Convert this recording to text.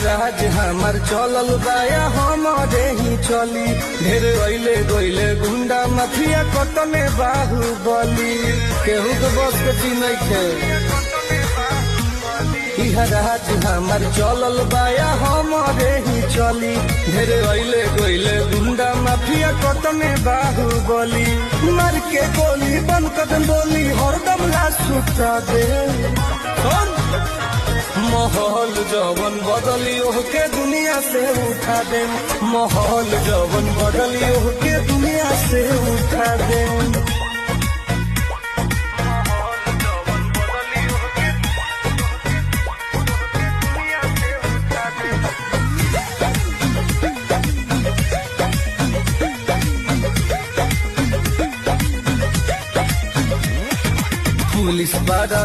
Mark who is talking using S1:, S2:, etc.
S1: राज हमार चलल बाया हमारे ही चली ढेर अइले गइले गुंडा माफिया कतने बाहुबली केहू के बस के चिन्ह के राज हमार चलल बाया हमारे ही चली ढेर अइले गइले गुंडा माफिया कतने बाहुबली मार के गोली बंद कदम बोली हरदम लाश सुता दे माहौल जवन बदली के दुनिया से उठा दे माहौल जवन बदली के दुनिया से उठा दे पुलिस बारा